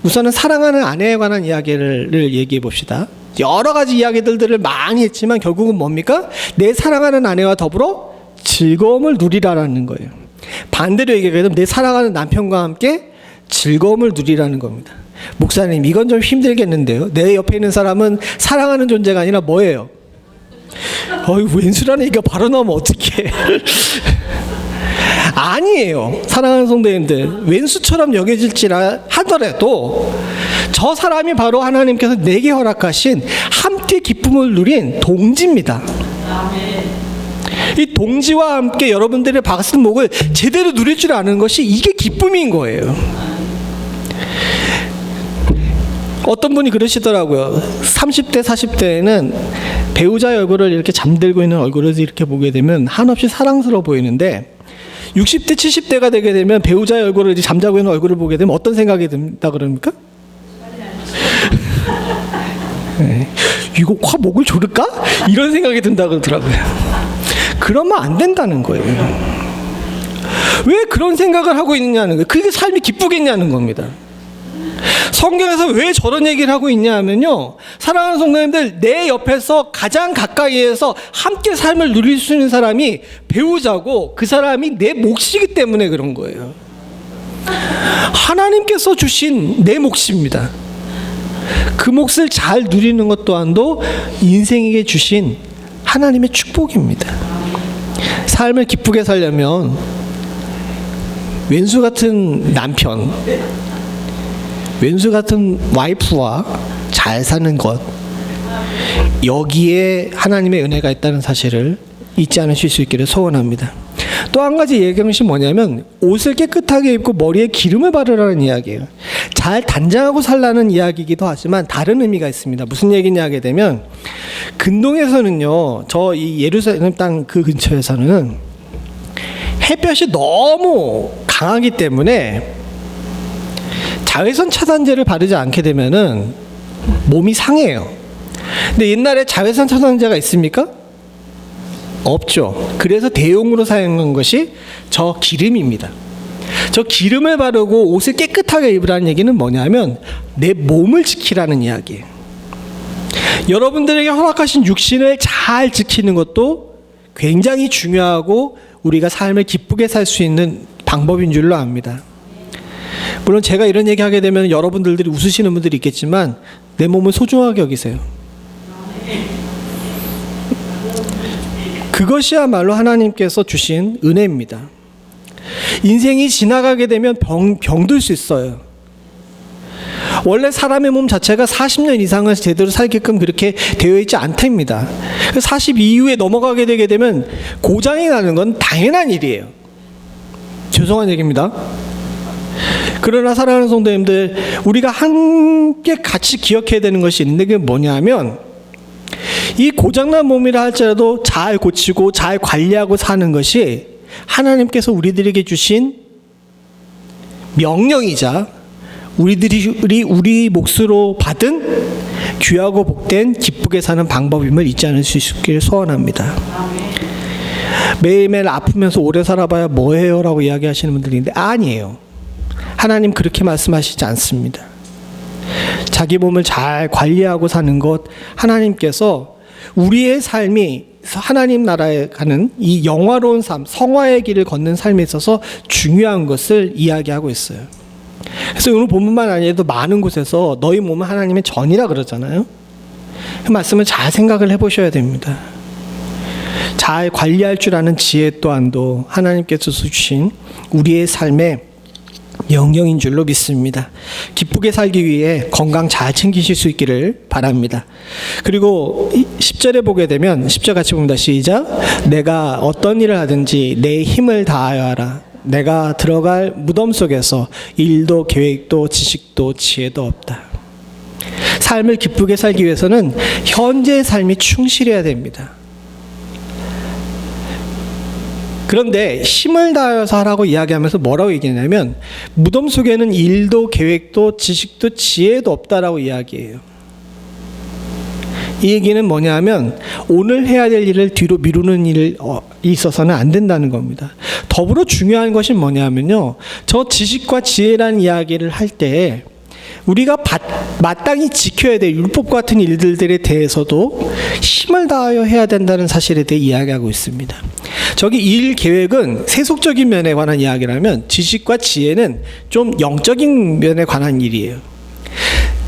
우선은 사랑하는 아내에 관한 이야기를 얘기해 봅시다. 여러 가지 이야기들을 많이 했지만 결국은 뭡니까? 내 사랑하는 아내와 더불어 즐거움을 누리라는 거예요. 반대로 얘기하면 내 사랑하는 남편과 함께 즐거움을 누리라는 겁니다. 목사님, 이건 좀 힘들겠는데요. 내 옆에 있는 사람은 사랑하는 존재가 아니라 뭐예요? 왼수라는 얘기가 바로 나오면 어떡해. 아니에요. 사랑하는 성도님들, 왼수처럼 여겨질지라 하더라도 저 사람이 바로 하나님께서 내게 허락하신 함께 기쁨을 누린 동지입니다. 이 동지와 함께 여러분들의 박은 목을 제대로 누릴 줄 아는 것이 이게 기쁨인 거예요. 어떤 분이 그러시더라고요. 30대, 40대에는 배우자의 얼굴을 이렇게 잠들고 있는 얼굴을 이렇게 보게 되면 한없이 사랑스러워 보이는데, 60대, 70대가 되게 되면 배우자의 얼굴을 잠자고 있는 얼굴을 보게 되면 어떤 생각이 든다 그럽니까? 네. 이거 확 목을 조를까? 이런 생각이 든다 그러더라고요. 그러면 안 된다는 거예요. 왜 그런 생각을 하고 있느냐는 거예요. 그게 삶이 기쁘겠냐는 겁니다. 성경에서 왜 저런 얘기를 하고 있냐 하면요, 사랑하는 성도님들, 내 옆에서 가장 가까이에서 함께 삶을 누릴 수 있는 사람이 배우자고 그 사람이 내 몫이기 때문에 그런 거예요. 하나님께서 주신 내 몫입니다. 그 몫을 잘 누리는 것 또한도 인생에게 주신 하나님의 축복입니다. 삶을 기쁘게 살려면 왼수 같은 남편, 왼수 같은 와이프와 잘 사는 것, 여기에 하나님의 은혜가 있다는 사실을 잊지 않으실 수 있기를 소원합니다. 또 한 가지 얘기하는 것이 뭐냐면 옷을 깨끗하게 입고 머리에 기름을 바르라는 이야기예요. 잘 단장하고 살라는 이야기이기도 하지만 다른 의미가 있습니다. 무슨 얘기냐 하게 되면 근동에서는요, 저 이 예루살렘 땅 그 근처에서는 햇볕이 너무 강하기 때문에 자외선 차단제를 바르지 않게 되면은 몸이 상해요. 근데 옛날에 자외선 차단제가 있습니까? 없죠. 그래서 대용으로 사용한 것이 저 기름입니다. 저 기름을 바르고 옷을 깨끗하게 입으라는 얘기는 뭐냐면 내 몸을 지키라는 이야기예요. 여러분들에게 허락하신 육신을 잘 지키는 것도 굉장히 중요하고 우리가 삶을 기쁘게 살 수 있는 방법인 줄로 압니다. 물론 제가 이런 얘기하게 되면 여러분들이 웃으시는 분들이 있겠지만 내 몸을 소중하게 여기세요. 그것이야말로 하나님께서 주신 은혜입니다. 인생이 지나가게 되면 병들 수 있어요. 원래 사람의 몸 자체가 40년 이상을 제대로 살게끔 그렇게 되어 있지 않답니다. 40 이후에 넘어가게 되게 되면 고장이 나는 건 당연한 일이에요. 죄송한 얘기입니다. 그러나 사랑하는 성도님들, 우리가 함께 같이 기억해야 되는 것이 있는데 그게 뭐냐면 이 고장난 몸이라 할지라도 잘 고치고 잘 관리하고 사는 것이 하나님께서 우리들에게 주신 명령이자 우리 몫으로 받은 귀하고 복된 기쁘게 사는 방법임을 잊지 않을 수 있기를 소원합니다. 매일매일 아프면서 오래 살아봐야 뭐해요? 라고 이야기하시는 분들이 있는데 아니에요. 하나님 그렇게 말씀하시지 않습니다. 자기 몸을 잘 관리하고 사는 것, 하나님께서 우리의 삶이 하나님 나라에 가는 이 영화로운 삶, 성화의 길을 걷는 삶에 있어서 중요한 것을 이야기하고 있어요. 그래서 오늘 본문만 아니라도 많은 곳에서 너희 몸은 하나님의 전이라 그러잖아요. 그 말씀을 잘 생각을 해보셔야 됩니다. 잘 관리할 줄 아는 지혜 또한도 하나님께서 주신 우리의 삶의 영역인 줄로 믿습니다. 기쁘게 살기 위해 건강 잘 챙기실 수 있기를 바랍니다. 그리고 10절에 보게 되면 10절 같이 봅니다. 시작. 내가 어떤 일을 하든지 내 힘을 다하여 하라. 내가 들어갈 무덤 속에서 일도 계획도 지식도 지혜도 없다. 삶을 기쁘게 살기 위해서는 현재의 삶이 충실해야 됩니다. 그런데 힘을 다해서 하라고 이야기하면서 뭐라고 얘기하냐면 무덤 속에는 일도 계획도 지식도 지혜도 없다라고 이야기해요. 이 얘기는 뭐냐면 오늘 해야 될 일을 뒤로 미루는 일이 있어서는 안 된다는 겁니다. 더불어 중요한 것이 뭐냐면요, 저 지식과 지혜라는 이야기를 할 때 우리가 마땅히 지켜야 될 율법 같은 일들에 대해서도 힘을 다하여 해야 된다는 사실에 대해 이야기하고 있습니다. 저기 일 계획은 세속적인 면에 관한 이야기라면 지식과 지혜는 좀 영적인 면에 관한 일이에요.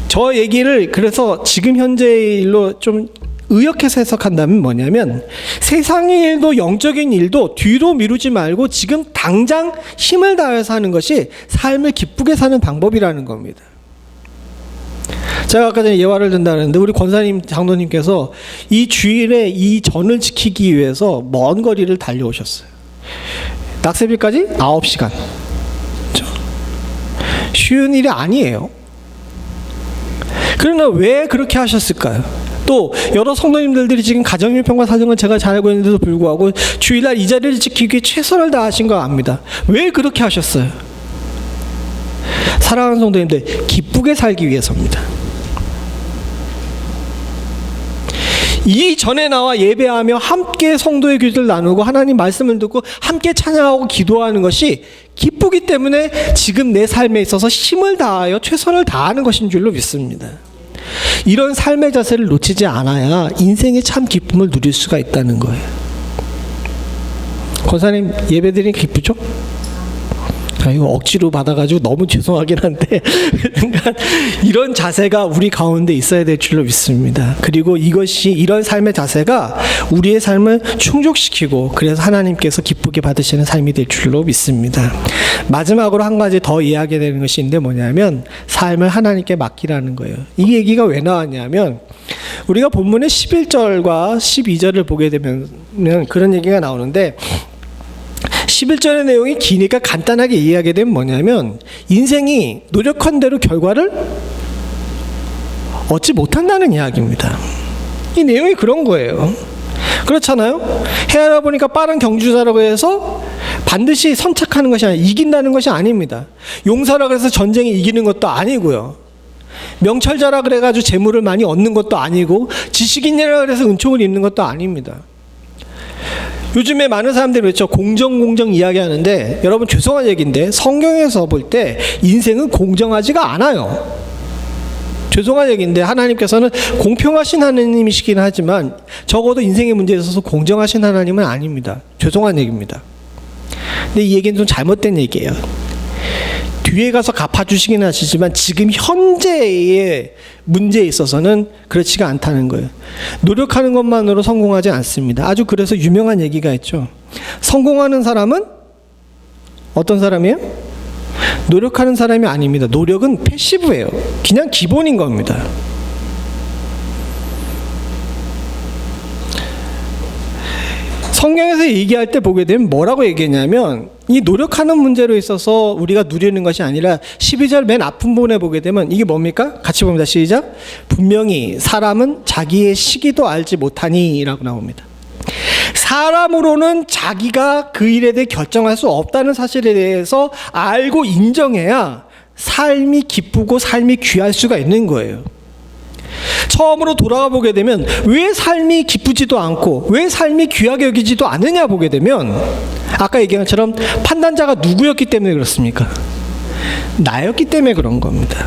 저 얘기를 그래서 지금 현재의 일로 좀 의역해서 해석한다면 뭐냐면 세상의 일도 영적인 일도 뒤로 미루지 말고 지금 당장 힘을 다해서 하는 것이 삶을 기쁘게 사는 방법이라는 겁니다. 제가 아까 전에 예화를 든다는데 우리 권사님 장로님께서 이 주일에 이 전을 지키기 위해서 먼 거리를 달려오셨어요. 낙새비까지 9시간. 쉬운 일이 아니에요. 그러나 왜 그렇게 하셨을까요? 또 여러 성도님들이 지금 가정일평과 사정을 제가 잘 알고 있는데도 불구하고 주일날 이 자리를 지키기 위해 최선을 다하신 거 압니다. 왜 그렇게 하셨어요? 사랑하는 성도님들, 기쁘게 살기 위해서입니다. 이 전에 나와 예배하며 함께 성도의 기도를 나누고 하나님 말씀을 듣고 함께 찬양하고 기도하는 것이 기쁘기 때문에 지금 내 삶에 있어서 힘을 다하여 최선을 다하는 것인 줄로 믿습니다. 이런 삶의 자세를 놓치지 않아야 인생의 참 기쁨을 누릴 수가 있다는 거예요. 권사님 예배드리니 기쁘죠? 이거 억지로 받아가지고 너무 죄송하긴 한데 그러니까 이런 자세가 우리 가운데 있어야 될 줄로 믿습니다. 그리고 이런 삶의 자세가 우리의 삶을 충족시키고 그래서 하나님께서 기쁘게 받으시는 삶이 될 줄로 믿습니다. 마지막으로 한 가지 더 이야기해야 되는 것이 있는데 뭐냐면 삶을 하나님께 맡기라는 거예요. 이 얘기가 왜 나왔냐면 우리가 본문의 11절과 12절을 보게 되면 그런 얘기가 나오는데 11절의 내용이 기니까 간단하게 이해하게 되면 뭐냐면 인생이 노력한 대로 결과를 얻지 못한다는 이야기입니다. 이 내용이 그런 거예요. 그렇잖아요. 헤아려 보니까 빠른 경주자라고 해서 반드시 선착하는 것이 아니라 이긴다는 것이 아닙니다. 용사라 그래서 전쟁에 이기는 것도 아니고요. 명철자라 그래가지고 재물을 많이 얻는 것도 아니고 지식인이라 그래서 은총을 입는 것도 아닙니다. 요즘에 많은 사람들이 그렇죠. 공정 이야기하는데 여러분 죄송한 얘기인데 성경에서 볼 때 인생은 공정하지가 않아요. 죄송한 얘기인데 하나님께서는 공평하신 하나님이시긴 하지만 적어도 인생의 문제에 있어서 공정하신 하나님은 아닙니다. 죄송한 얘기입니다. 근데 이 얘기는 좀 잘못된 얘기예요. 뒤에 가서 갚아주시긴 하시지만 지금 현재의 문제에 있어서는 그렇지가 않다는 거예요. 노력하는 것만으로 성공하지 않습니다. 아주 그래서 유명한 얘기가 있죠. 성공하는 사람은 어떤 사람이에요? 노력하는 사람이 아닙니다. 노력은 패시브예요. 그냥 기본인 겁니다. 성경에서 얘기할 때 보게 되면 뭐라고 얘기했냐면 이 노력하는 문제로 있어서 우리가 누리는 것이 아니라 12절 맨 앞부분에 보게 되면 이게 뭡니까? 같이 봅니다. 시작. 분명히 사람은 자기의 시기도 알지 못하니 라고 나옵니다. 사람으로는 자기가 그 일에 대해 결정할 수 없다는 사실에 대해서 알고 인정해야 삶이 기쁘고 삶이 귀할 수가 있는 거예요. 처음으로 돌아가 보게 되면 왜 삶이 기쁘지도 않고 왜 삶이 귀하게 여기지도 않느냐 보게 되면 아까 얘기한 것처럼 판단자가 누구였기 때문에 그렇습니까? 나였기 때문에 그런 겁니다.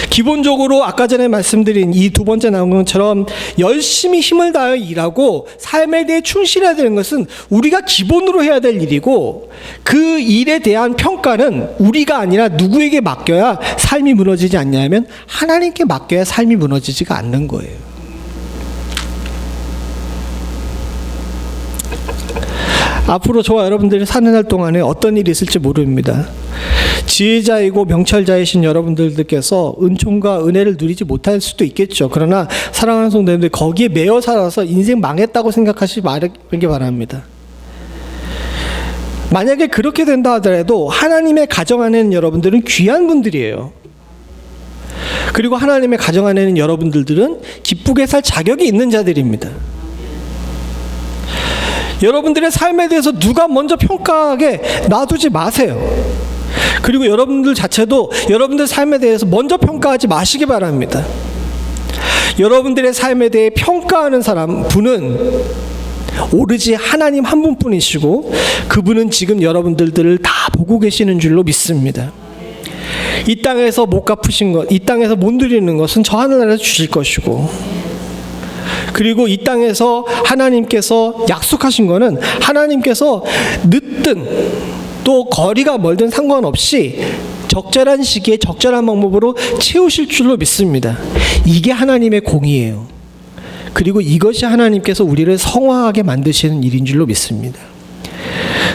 기본적으로 아까 전에 말씀드린 이 두 번째 나온 것처럼 열심히 힘을 다하여 일하고 삶에 대해 충실해야 되는 것은 우리가 기본으로 해야 될 일이고 그 일에 대한 평가는 우리가 아니라 누구에게 맡겨야 삶이 무너지지 않냐면 하나님께 맡겨야 삶이 무너지지가 않는 거예요. 앞으로 저와 여러분들이 사는 날 동안에 어떤 일이 있을지 모릅니다. 지혜자이고 명철자이신 여러분들께서 은총과 은혜를 누리지 못할 수도 있겠죠. 그러나 사랑하는 성도님들 거기에 매여 살아서 인생 망했다고 생각하시지 말기 바랍니다. 만약에 그렇게 된다 하더라도 하나님의 가정 안에는 여러분들은 귀한 분들이에요. 그리고 하나님의 가정 안에는 여러분들은 기쁘게 살 자격이 있는 자들입니다. 여러분들의 삶에 대해서 누가 먼저 평가하게 놔두지 마세요. 그리고 여러분들 자체도 여러분들 삶에 대해서 먼저 평가하지 마시기 바랍니다. 여러분들의 삶에 대해 평가하는 분은 오로지 하나님 한 분뿐이시고 그분은 지금 여러분들을 다 보고 계시는 줄로 믿습니다. 이 땅에서 못 갚으신 것, 이 땅에서 못 누리는 것은 저 하늘나라에서 주실 것이고 그리고 이 땅에서 하나님께서 약속하신 거는 하나님께서 늦든 또 거리가 멀든 상관없이 적절한 시기에 적절한 방법으로 채우실 줄로 믿습니다. 이게 하나님의 공의예요. 그리고 이것이 하나님께서 우리를 성화하게 만드시는 일인 줄로 믿습니다.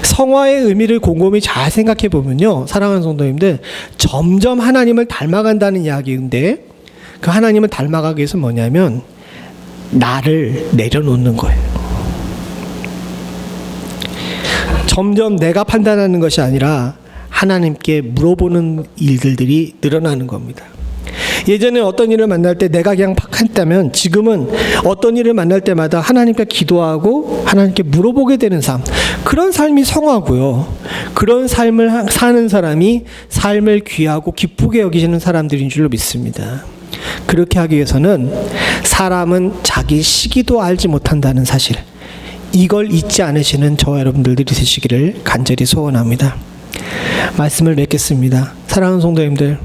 성화의 의미를 곰곰이 잘 생각해 보면요, 사랑하는 성도님들, 점점 하나님을 닮아간다는 이야기인데 그 하나님을 닮아가기 위해서 뭐냐면 나를 내려놓는 거예요. 점점 내가 판단하는 것이 아니라 하나님께 물어보는 일들이 늘어나는 겁니다. 예전에 어떤 일을 만날 때 내가 그냥 했다면 지금은 어떤 일을 만날 때마다 하나님께 기도하고 하나님께 물어보게 되는 삶, 그런 삶이 성화고요. 그런 삶을 사는 사람이 삶을 귀하고 기쁘게 여기시는 사람들인 줄로 믿습니다. 그렇게 하기 위해서는 사람은 자기 시기도 알지 못한다는 사실, 이걸 잊지 않으시는 저와 여러분들이 되시기를 간절히 소원합니다. 말씀을 맺겠습니다. 사랑하는 성도님들,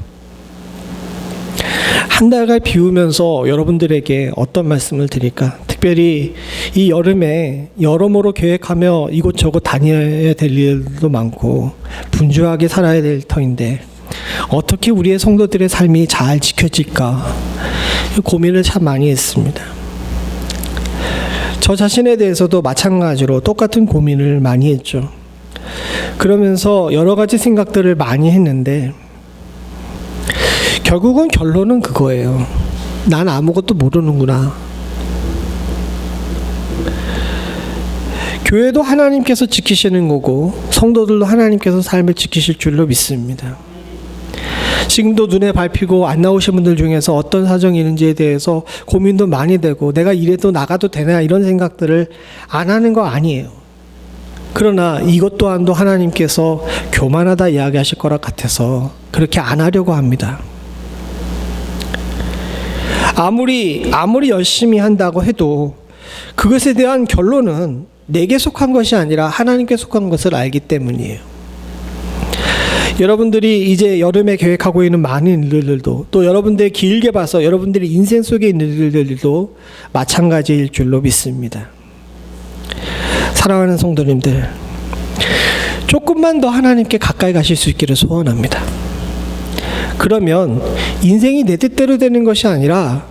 한 달간 비우면서 여러분들에게 어떤 말씀을 드릴까? 특별히 이 여름에 여러모로 계획하며 이곳저곳 다녀야 될 일도 많고 분주하게 살아야 될 터인데 어떻게 우리의 성도들의 삶이 잘 지켜질까 고민을 참 많이 했습니다. 저 자신에 대해서도 마찬가지로 똑같은 고민을 많이 했죠. 그러면서 여러 가지 생각들을 많이 했는데 결국은 결론은 그거예요. 난 아무것도 모르는구나. 교회도 하나님께서 지키시는 거고 성도들도 하나님께서 삶을 지키실 줄로 믿습니다. 지금도 눈에 밟히고 안 나오신 분들 중에서 어떤 사정이 있는지에 대해서 고민도 많이 되고 내가 이래도 나가도 되나 이런 생각들을 안 하는 거 아니에요. 그러나 이것 또한도 하나님께서 교만하다 이야기하실 거라 같아서 그렇게 안 하려고 합니다. 아무리 열심히 한다고 해도 그것에 대한 결론은 내게 속한 것이 아니라 하나님께 속한 것을 알기 때문이에요. 여러분들이 이제 여름에 계획하고 있는 많은 일들도 또 여러분들 길게 봐서 여러분들의 인생 속에 있는 일들도 마찬가지일 줄로 믿습니다. 사랑하는 성도님들, 조금만 더 하나님께 가까이 가실 수 있기를 소원합니다. 그러면 인생이 내 뜻대로 되는 것이 아니라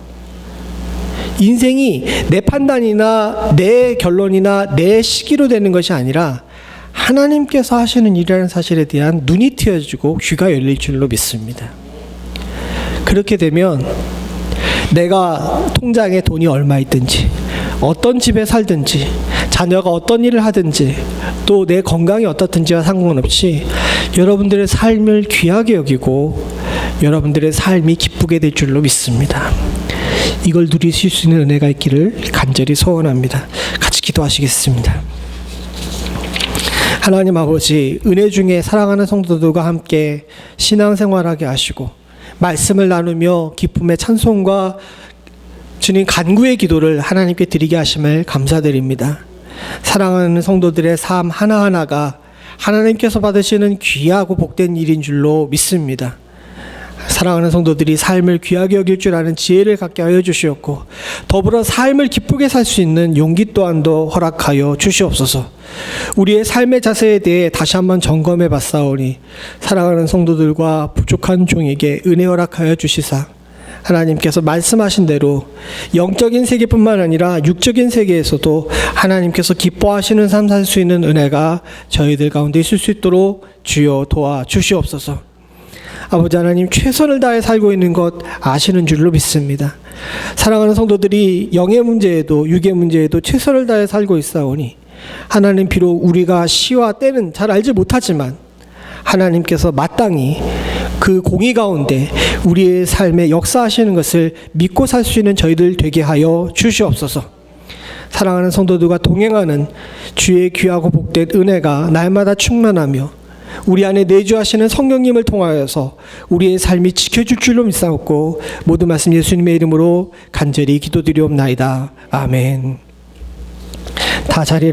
인생이 내 판단이나 내 결론이나 내 시기로 되는 것이 아니라 하나님께서 하시는 일이라는 사실에 대한 눈이 트여지고 귀가 열릴 줄로 믿습니다. 그렇게 되면 내가 통장에 돈이 얼마 있든지 어떤 집에 살든지 자녀가 어떤 일을 하든지 또 내 건강이 어떻든지와 상관없이 여러분들의 삶을 귀하게 여기고 여러분들의 삶이 기쁘게 될 줄로 믿습니다. 이걸 누리실 수 있는 은혜가 있기를 간절히 소원합니다. 같이 기도하시겠습니다. 하나님 아버지, 은혜 중에 사랑하는 성도들과 함께 신앙생활하게 하시고 말씀을 나누며 기쁨의 찬송과 주님 간구의 기도를 하나님께 드리게 하심을 감사드립니다. 사랑하는 성도들의 삶 하나하나가 하나님께서 받으시는 귀하고 복된 일인 줄로 믿습니다. 사랑하는 성도들이 삶을 귀하게 여길 줄 아는 지혜를 갖게 하여 주시옵고 더불어 삶을 기쁘게 살 수 있는 용기 또한도 허락하여 주시옵소서. 우리의 삶의 자세에 대해 다시 한번 점검해 봤사오니 사랑하는 성도들과 부족한 종에게 은혜 허락하여 주시사 하나님께서 말씀하신 대로 영적인 세계뿐만 아니라 육적인 세계에서도 하나님께서 기뻐하시는 삶 살 수 있는 은혜가 저희들 가운데 있을 수 있도록 주여 도와주시옵소서. 아버지 하나님, 최선을 다해 살고 있는 것 아시는 줄로 믿습니다. 사랑하는 성도들이 영의 문제에도 육의 문제에도 최선을 다해 살고 있사오니 하나님, 비록 우리가 시와 때는 잘 알지 못하지만 하나님께서 마땅히 그 공의 가운데 우리의 삶에 역사하시는 것을 믿고 살 수 있는 저희들 되게 하여 주시옵소서. 사랑하는 성도들과 동행하는 주의 귀하고 복된 은혜가 날마다 충만하며 우리 안에 내주하시는 성령님을 통하여서 우리의 삶이 지켜줄 줄로 믿사옵고 모든 말씀 예수님의 이름으로 간절히 기도드리옵나이다. 아멘. 다 자리에